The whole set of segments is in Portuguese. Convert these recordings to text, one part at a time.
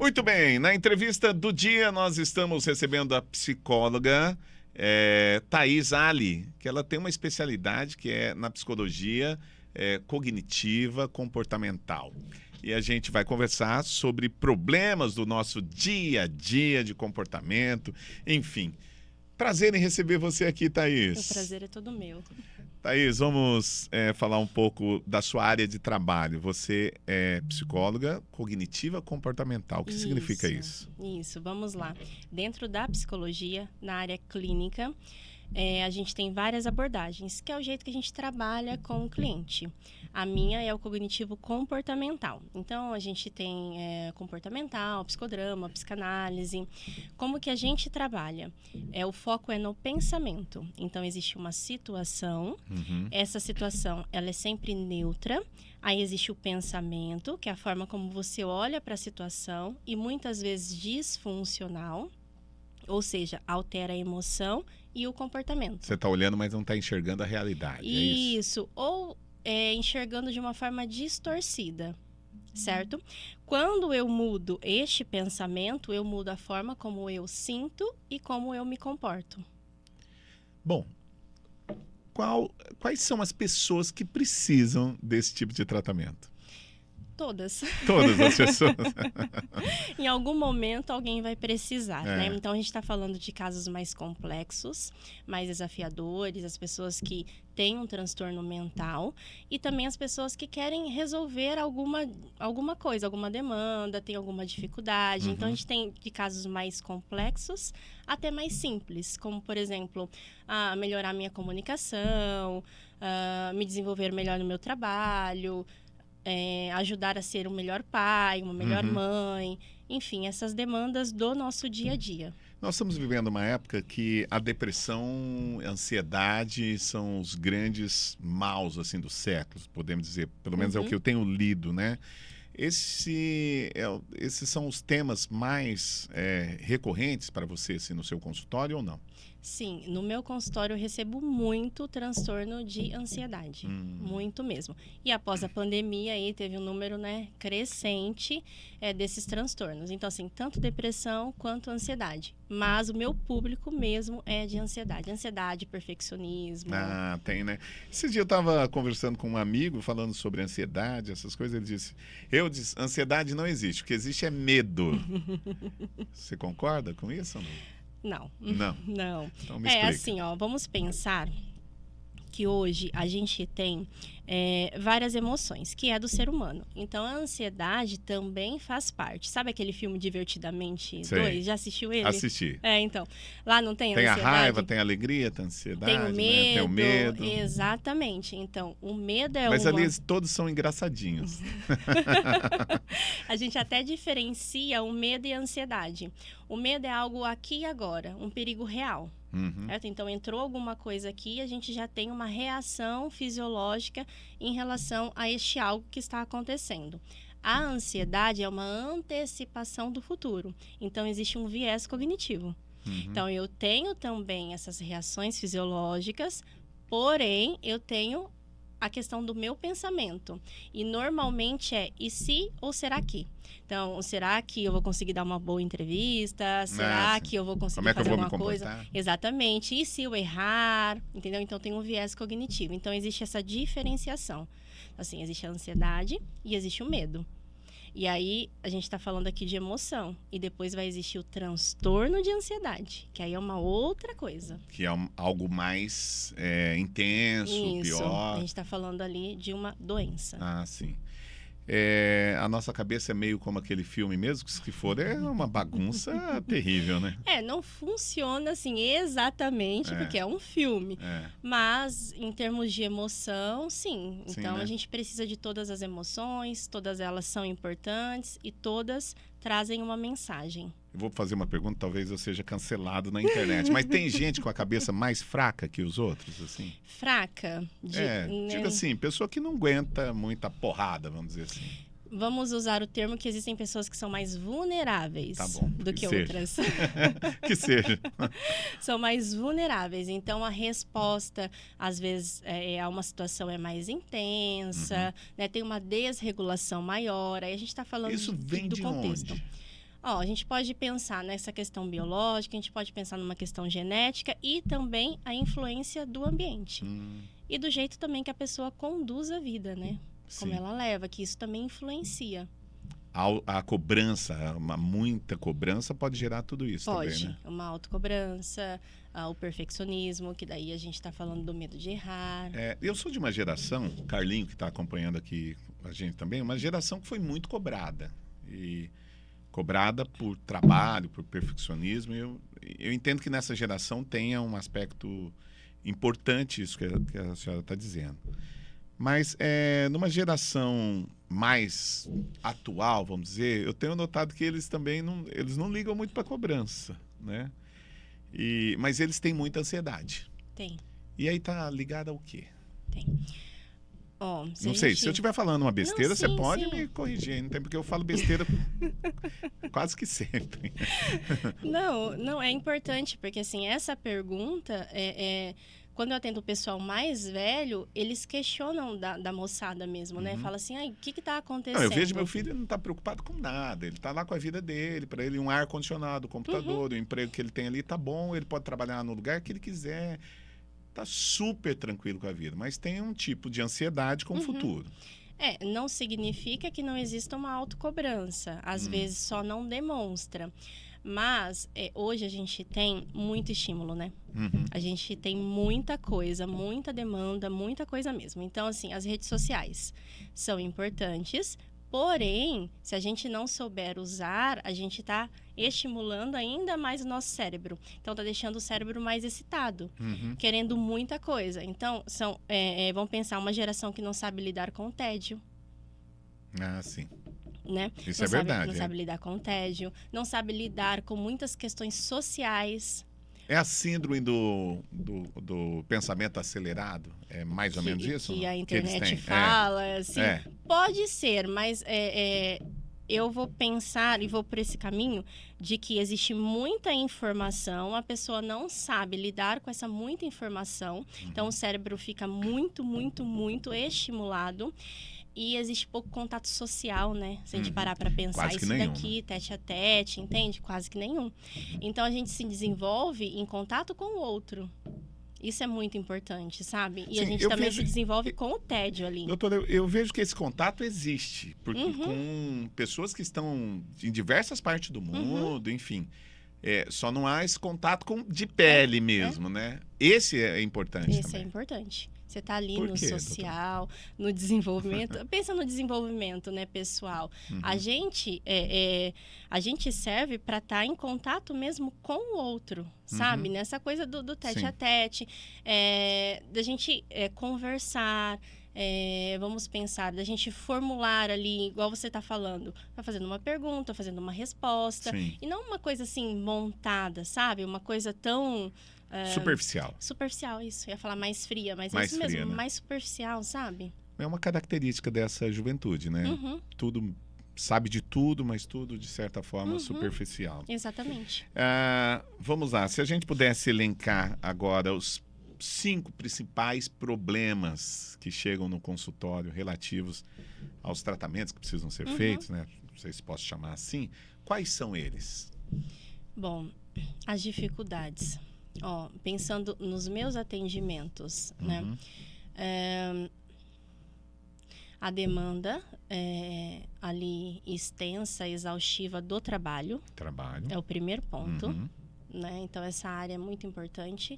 Muito bem, na entrevista do dia nós estamos recebendo a psicóloga Thaís Ali, que ela tem uma especialidade que é na psicologia cognitiva comportamental. E a gente vai conversar sobre problemas do nosso dia a dia de comportamento, enfim. Prazer em receber você aqui, Thaís. O prazer é todo meu. Thaís, vamos falar um pouco da sua área de trabalho. Você é psicóloga cognitiva comportamental. O que significa isso? Isso, vamos lá. Dentro da psicologia, na área clínica, a gente tem várias abordagens, que é o jeito que a gente trabalha com o cliente. A minha é o cognitivo comportamental. Então, a gente tem comportamental, psicodrama, psicanálise. Como que a gente trabalha? O foco é no pensamento. Então, existe uma situação. Essa situação, ela é sempre neutra. Aí existe o pensamento, que é a forma como você olha para a situação e muitas vezes disfuncional. Ou seja, altera a emoção e o comportamento. Você está olhando, mas não está enxergando a realidade, é isso? Isso, ou enxergando de uma forma distorcida, certo? Quando eu mudo este pensamento, eu mudo a forma como eu sinto e como eu me comporto. Bom, quais são as pessoas que precisam desse tipo de tratamento? Todas. Todas as pessoas. Em algum momento alguém vai precisar, né? Então a gente está falando de casos mais complexos, mais desafiadores, as pessoas que têm um transtorno mental e também as pessoas que querem resolver alguma coisa, alguma demanda, tem alguma dificuldade. Então a gente tem de casos mais complexos até mais simples, como por exemplo, melhorar minha comunicação, me desenvolver melhor no meu trabalho, ajudar a ser um melhor pai, uma melhor mãe, enfim, essas demandas do nosso dia a dia. Nós estamos vivendo uma época que a depressão, a ansiedade são os grandes maus assim dos séculos, podemos dizer, pelo menos é o que eu tenho lido, né? Esses são os temas mais recorrentes para você assim, no seu consultório ou não? Sim, no meu consultório eu recebo muito transtorno de ansiedade, muito mesmo. E após a pandemia aí teve um número, né, crescente desses transtornos. Então assim, tanto depressão quanto ansiedade. Mas o meu público mesmo é de ansiedade, perfeccionismo. Ah, tem, né? Esse dia eu estava conversando com um amigo falando sobre ansiedade, essas coisas, ele disse, ansiedade não existe, o que existe é medo. Você concorda com isso ou não? Não. Não. Então me explica. Assim, vamos pensar que hoje a gente tem várias emoções, que é do ser humano. Então, a ansiedade também faz parte. Sabe aquele filme Divertidamente 2? Já assistiu ele? Assisti. Então, lá não tem Tem ansiedade? a raiva, tem a alegria, tem a ansiedade, tem o medo, né? Tem o medo. Exatamente. Então, o medo é Mas ali todos são engraçadinhos. A gente até diferencia o medo e a ansiedade. O medo é algo aqui e agora, um perigo real. Certo? Então, entrou alguma coisa aqui, a gente já tem uma reação fisiológica em relação a este algo que está acontecendo. A ansiedade é uma antecipação do futuro. Então, existe um viés cognitivo. Então, eu tenho também essas reações fisiológicas, porém, eu tenho a questão do meu pensamento. E normalmente e se ou será que? Então, será que eu vou conseguir dar uma boa entrevista? Será que eu vou conseguir fazer alguma coisa? Exatamente. E se eu errar? Entendeu? Então, tem um viés cognitivo. Então, existe essa diferenciação. Assim, existe a ansiedade e existe o medo. E aí, a gente está falando aqui de emoção. E depois vai existir o transtorno de ansiedade, que aí é uma outra coisa. Que é algo mais intenso, pior. A gente está falando ali de uma doença. Ah, sim. A nossa cabeça é meio como aquele filme mesmo, que se for é uma bagunça terrível, né? Não funciona assim exatamente, porque é um filme. Mas, em termos de emoção, sim. Então, né? A gente precisa de todas as emoções, todas elas são importantes e todas trazem uma mensagem. Eu vou fazer uma pergunta, talvez eu seja cancelado na internet, mas tem gente com a cabeça mais fraca que os outros, assim? Fraca? Digo assim, pessoa que não aguenta muita porrada, vamos dizer assim. Vamos usar o termo que existem pessoas que são mais vulneráveis do que outras. Que seja. São mais vulneráveis. Então, a resposta, às vezes, a uma situação é mais intensa, né? Tem uma desregulação maior. Aí a gente está falando Isso vem do de contexto. onde? Ó, a gente pode pensar nessa questão biológica, a gente pode pensar numa questão genética e também a influência do ambiente. E do jeito também que a pessoa conduz a vida, né? Como Sim. ela leva, que isso também influencia. A cobrança, muita cobrança pode gerar tudo isso Pode, também, né? uma autocobrança, o perfeccionismo, que daí a gente está falando do medo de errar. Eu sou de uma geração, Carlinho, que está acompanhando aqui a gente também, uma geração que foi muito cobrada. E cobrada por trabalho, por perfeccionismo. Eu entendo que nessa geração tenha um aspecto importante isso que a senhora está dizendo. Mas numa geração mais atual, vamos dizer, eu tenho notado que eles também eles não ligam muito para cobrança, né? Mas eles têm muita ansiedade. Tem. E aí tá ligado ao quê? Tem. Oh, não sei, se eu estiver falando uma besteira, não, sim, você pode sim. me corrigir, não tem porque eu falo besteira quase que sempre. Não, é importante, porque assim, essa pergunta quando eu atendo o pessoal mais velho, eles questionam da moçada mesmo, né? Fala assim, o que tá acontecendo? Não, eu vejo meu filho não tá preocupado com nada, ele tá lá com a vida dele, para ele um ar-condicionado, um computador, o emprego que ele tem ali tá bom, ele pode trabalhar no lugar que ele quiser, tá super tranquilo com a vida, mas tem um tipo de ansiedade com o futuro. Não significa que não exista uma autocobrança, às vezes só não demonstra. Mas hoje a gente tem muito estímulo, né? A gente tem muita coisa, muita demanda, muita coisa mesmo. Então, assim, as redes sociais são importantes, porém, se a gente não souber usar, a gente está estimulando ainda mais o nosso cérebro. Então, está deixando o cérebro mais excitado, querendo muita coisa. Então, vamos pensar, uma geração que não sabe lidar com o tédio. Ah, sim. Né? Isso é verdade. Não sabe lidar com o tédio, não sabe lidar com muitas questões sociais. É a síndrome do pensamento acelerado? É mais ou menos isso? Que a que internet fala, assim. Pode ser, mas eu vou pensar e vou por esse caminho de que existe muita informação, a pessoa não sabe lidar com essa muita informação, então o cérebro fica muito, muito, muito estimulado. E existe pouco contato social, né? Se a gente parar para pensar quase isso daqui, tete a tete, entende? Quase que nenhum. Então, a gente se desenvolve em contato com o outro. Isso é muito importante, sabe? E a gente também se desenvolve com o tédio ali. Doutora, eu vejo que esse contato existe. Porque com pessoas que estão em diversas partes do mundo, enfim. Só não há esse contato de pele mesmo, né? Esse é importante também. Esse é importante. Você está ali no social, no desenvolvimento. Pensa no desenvolvimento, né, pessoal. A gente serve para estar em contato mesmo com o outro, sabe? Nessa coisa do tete a tete, da gente conversar. Vamos pensar, da gente formular ali, igual você está falando, fazendo uma pergunta, fazendo uma resposta. Sim. E não uma coisa assim montada, sabe? Uma coisa tão... superficial. Superficial, isso. Eu ia falar mais fria, mas mais é isso mesmo, fria, né? mais superficial, sabe? É uma característica dessa juventude, né? Tudo, sabe de tudo, mas tudo, de certa forma, superficial. Exatamente. Vamos lá, se a gente pudesse elencar agora os 5 principais problemas que chegam no consultório relativos aos tratamentos que precisam ser feitos, né? Não sei se posso chamar assim. Quais são eles? Bom, as dificuldades. Pensando nos meus atendimentos, né? A demanda ali extensa, exaustiva do trabalho. É o primeiro ponto, né? Então, essa área é muito importante.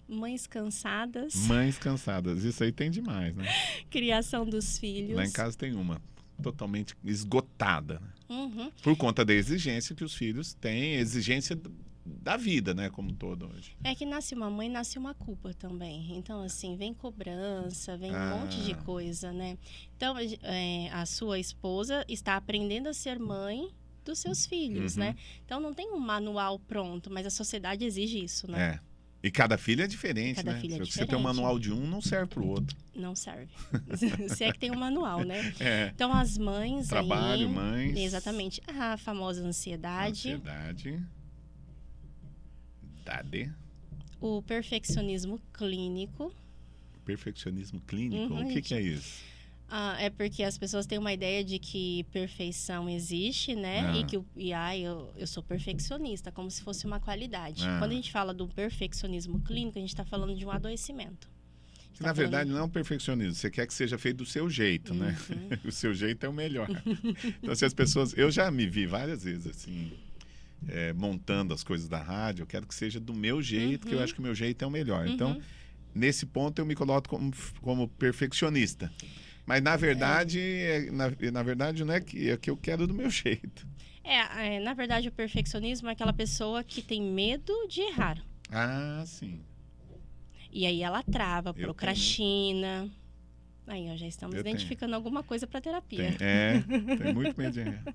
Mães cansadas. Mães cansadas, isso aí tem demais, né? Criação dos filhos. Lá em casa tem uma totalmente esgotada, né? Por conta da exigência que os filhos têm, exigência da vida, né, como um todo hoje. É que nasce uma mãe, nasce uma culpa também. Então, assim, vem cobrança, vem um monte de coisa, né? Então, a sua esposa está aprendendo a ser mãe dos seus filhos, né? Então, não tem um manual pronto, mas a sociedade exige isso, né? E cada filho é diferente, cada né? Filho é Se diferente. você tem um manual de um, não serve para o outro. Não serve. Se é que tem um manual, né? Então, as mães Trabalho, aí... mães... Exatamente. A famosa ansiedade. O perfeccionismo clínico. Perfeccionismo clínico? O que é isso? É porque as pessoas têm uma ideia de que perfeição existe, né? E que eu sou perfeccionista, como se fosse uma qualidade. Quando a gente fala do perfeccionismo clínico, a gente está falando de um adoecimento. Que, na verdade, não é um perfeccionismo. Você quer que seja feito do seu jeito, né? O seu jeito é o melhor. Então, se as pessoas... Eu já me vi várias vezes, assim, montando as coisas da rádio. Eu quero que seja do meu jeito, que eu acho que o meu jeito é o melhor. Então, nesse ponto, eu me coloco como perfeccionista. Mas, na verdade, na verdade não é que eu quero do meu jeito. Na verdade, o perfeccionismo é aquela pessoa que tem medo de errar. Ah, sim. E aí ela trava, procrastina. Aí, já estamos identificando alguma coisa para terapia. Tem muito medo de errar.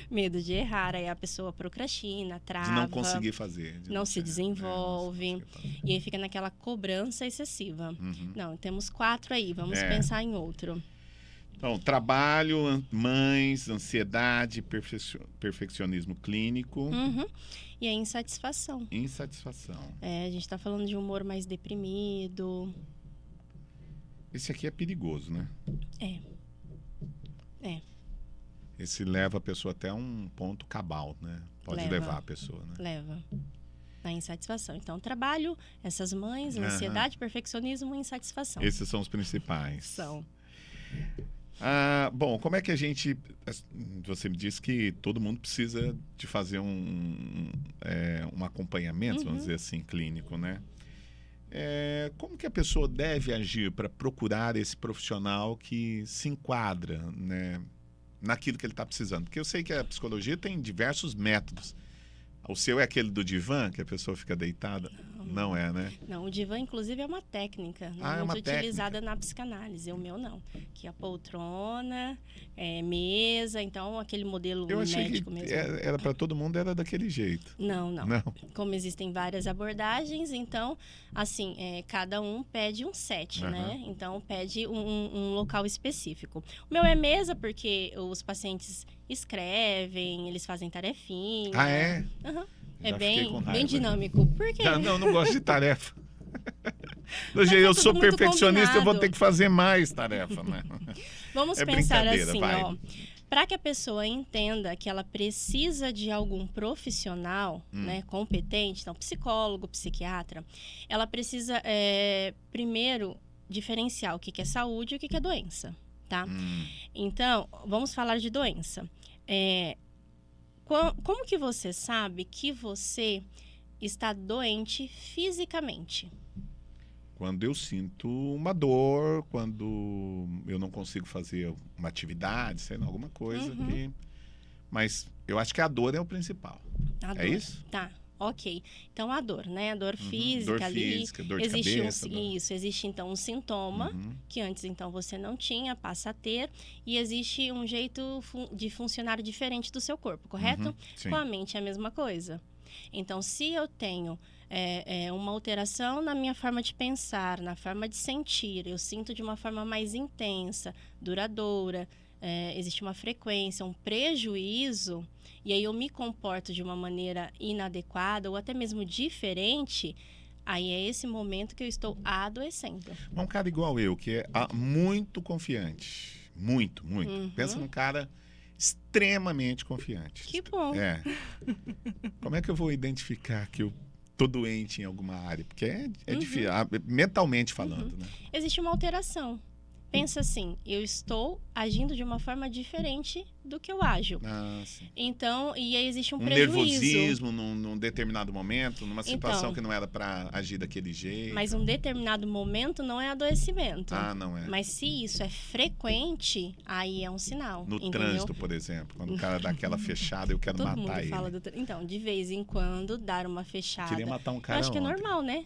Medo de errar, aí a pessoa procrastina, trava. De não conseguir fazer. Não se desenvolve. E aí fica naquela cobrança excessiva. Não, temos 4 aí, vamos pensar em outro. Então, trabalho, mães, ansiedade, perfeccionismo clínico. E a insatisfação. Insatisfação. A gente está falando de humor mais deprimido. Esse aqui é perigoso, né? Esse leva a pessoa até um ponto cabal, né? Pode levar a pessoa, né? Leva. A insatisfação. Então, trabalho, essas mães, ansiedade, perfeccionismo e insatisfação. Esses são os principais. São. Bom, como é que a gente... Você me disse que todo mundo precisa de fazer um acompanhamento, vamos dizer assim, clínico, né? Como que a pessoa deve agir para procurar esse profissional que se enquadra, né, naquilo que ele está precisando? Porque eu sei que a psicologia tem diversos métodos. O seu é aquele do divã, que a pessoa fica deitada? Não é, né? Não, o divã, inclusive, é uma técnica. Não é muito utilizada na psicanálise. O meu, não. Que a poltrona, mesa, então, aquele modelo médico mesmo. Era para todo mundo, era daquele jeito. Não. Como existem várias abordagens, então, assim, cada um pede um set, né? Então, pede um local específico. O meu é mesa, porque os pacientes escrevem, eles fazem tarefinha. Ah, é? É bem dinâmico. Por quê? Não gosto de tarefa. Eu sou perfeccionista, eu vou ter que fazer mais tarefa, né? Vamos pensar assim, para que a pessoa entenda que ela precisa de algum profissional, né, competente, então psicólogo, psiquiatra, ela precisa primeiro diferenciar o que é saúde e o que é doença, tá? Então, vamos falar de doença. Como que você sabe que você está doente fisicamente? Quando eu sinto uma dor, quando eu não consigo fazer uma atividade, sei lá, alguma coisa que... Mas eu acho que a dor é o principal. É isso? Tá, ok. Então, a dor, né? A dor física dor ali. Física, dor de cabeça. Existe, então, um sintoma que antes, então, você não tinha, passa a ter. E existe um jeito de funcionar diferente do seu corpo, correto? Sim. Com a mente é a mesma coisa. Então, se eu tenho uma alteração na minha forma de pensar, na forma de sentir, eu sinto de uma forma mais intensa, duradoura, existe uma frequência, um prejuízo, e aí eu me comporto de uma maneira inadequada ou até mesmo diferente, aí é esse momento que eu estou adoecendo. Um cara igual eu, que é muito confiante, muito. Pensa num cara extremamente confiante. Que bom. Como é que eu vou identificar que eu tô doente em alguma área? Porque é difícil, mentalmente falando, né? Existe uma alteração. Pensa assim, eu estou agindo de uma forma diferente do que eu ajo. Sim. Então, e aí existe um prejuízo. Nervosismo num determinado momento, numa situação que não era para agir daquele jeito. Mas um determinado momento não é adoecimento. Não é. Mas se isso é frequente, aí é um sinal. No entendeu? trânsito, por exemplo, quando o cara dá aquela fechada, eu quero Todo matar mundo ele. Fala então, de vez em quando, dar uma fechada. Queria matar um cara Eu acho que é ontem. normal, né?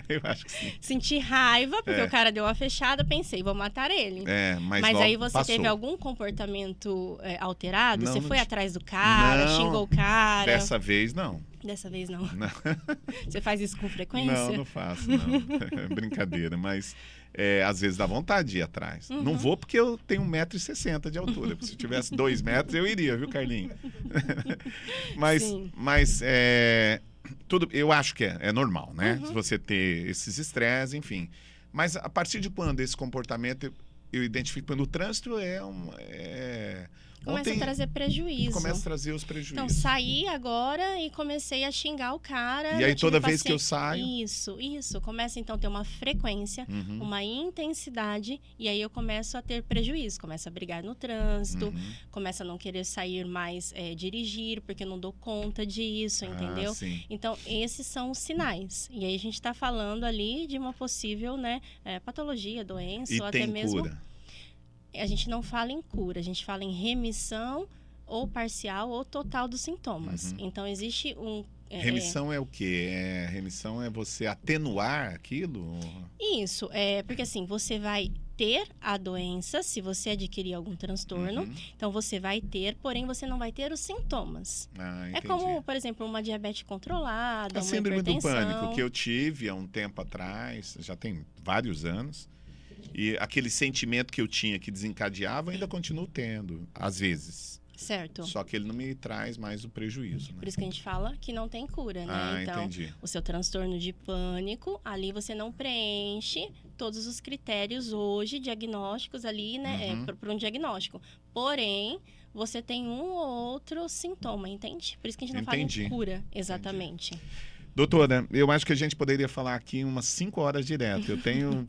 Eu acho que sim. Sentir raiva, porque o cara deu uma fechada, pensei, vou matar ele. Mas aí você passou. teve algum comportamento alterado? Não, você foi atrás do cara, xingou o cara? Dessa vez, não. Dessa vez, não. Você faz isso com frequência? Não faço, não. É brincadeira, mas às vezes dá vontade de ir atrás. Não vou porque eu tenho 1,60 m de altura. Se eu tivesse 2 metros, eu iria, viu, Carlinhos? Mas tudo, eu acho que é normal, né? Se você ter esses estresses, enfim. Mas a partir de quando esse comportamento eu identifico pelo trânsito Começa a trazer prejuízo. Começa a trazer os prejuízos. Então, saí agora e comecei a xingar o cara. E aí, toda vez que eu saio... Isso. Começa, então, a ter uma frequência, uma intensidade, e aí eu começo a ter prejuízo. Começo a brigar no trânsito, começo a não querer sair mais, dirigir, porque eu não dou conta disso, entendeu? Sim. Então, esses são os sinais. E aí, a gente está falando ali de uma possível, né, patologia, doença, E ou tem até mesmo... cura? A gente não fala em cura, a gente fala em remissão ou parcial ou total dos sintomas. Então, existe um... Remissão é o quê? Remissão é você atenuar aquilo? Isso, porque assim, você vai ter a doença se você adquirir algum transtorno. Então, você vai ter, porém, você não vai ter os sintomas. É como, por exemplo, uma diabetes controlada, a uma síndrome do hipertensão. pânico, que eu tive há um tempo atrás, já tem vários anos. E aquele sentimento que eu tinha que desencadeava, ainda continuo tendo, às vezes. Certo. Só que ele não me traz mais o prejuízo, né? Por isso que a gente fala que não tem cura, né? Então, entendi. O seu transtorno de pânico, ali você não preenche todos os critérios hoje, diagnósticos ali, né? Para um diagnóstico. Porém, você tem um ou outro sintoma, entende? Por isso que a gente não fala em cura, exatamente. Entendi. Doutora, eu acho que a gente poderia falar aqui umas 5 horas direto. Eu tenho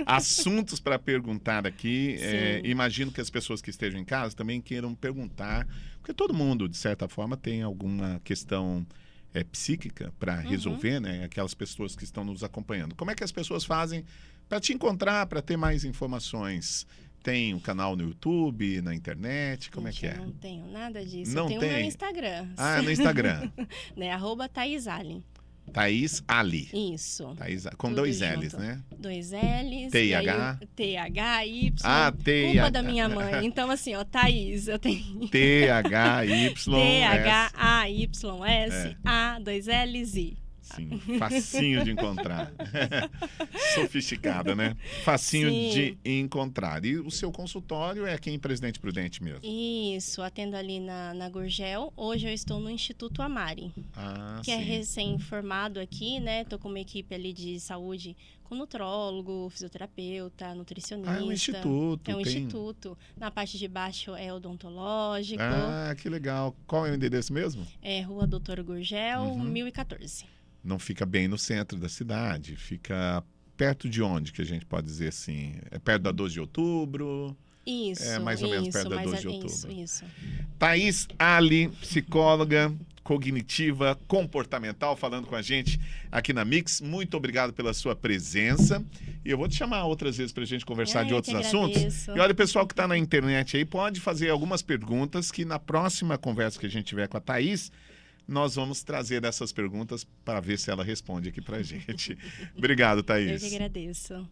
assuntos para perguntar aqui. Imagino que as pessoas que estejam em casa também queiram perguntar, porque todo mundo, de certa forma, tem alguma questão psíquica para resolver, né? Aquelas pessoas que estão nos acompanhando. Como é que as pessoas fazem para te encontrar, para ter mais informações? Tem um canal no YouTube, na internet, como é que é? Eu não tenho nada disso. Não eu tenho o meu Instagram. No Instagram. Né? @Thaís Ali. Thaís Ali. Isso. Thaís, com tudo 2 junto. L's, né? 2 L's. TH. THY. TH. Culpa da minha mãe. Então, assim, Thaís, eu tenho... THY. THAYS. A, 2 L's, I. Sim, facinho de encontrar. Sofisticada, né? Facinho de encontrar. E o seu consultório é aqui em Presidente Prudente mesmo? Isso, atendo ali na Gurgel. Hoje eu estou no Instituto Amari, que é recém-formado aqui, né? Estou com uma equipe ali de saúde com nutrólogo, fisioterapeuta, nutricionista. É um instituto. É um instituto. Na parte de baixo é odontológico. Que legal. Qual é o endereço mesmo? É Rua Doutor Gurgel, 1014. Não fica bem no centro da cidade, fica perto de onde, que a gente pode dizer assim? É perto da 12 de outubro? Isso, mais ou menos perto da 12 de outubro. Isso. Thaís Ali, psicóloga cognitiva, comportamental, falando com a gente aqui na Mix. Muito obrigado pela sua presença. E eu vou te chamar outras vezes para a gente conversar de outros assuntos. E olha, o pessoal que está na internet aí pode fazer algumas perguntas que na próxima conversa que a gente tiver com a Thaís, nós vamos trazer essas perguntas para ver se ela responde aqui para a gente. Obrigado, Thaís. Eu que agradeço.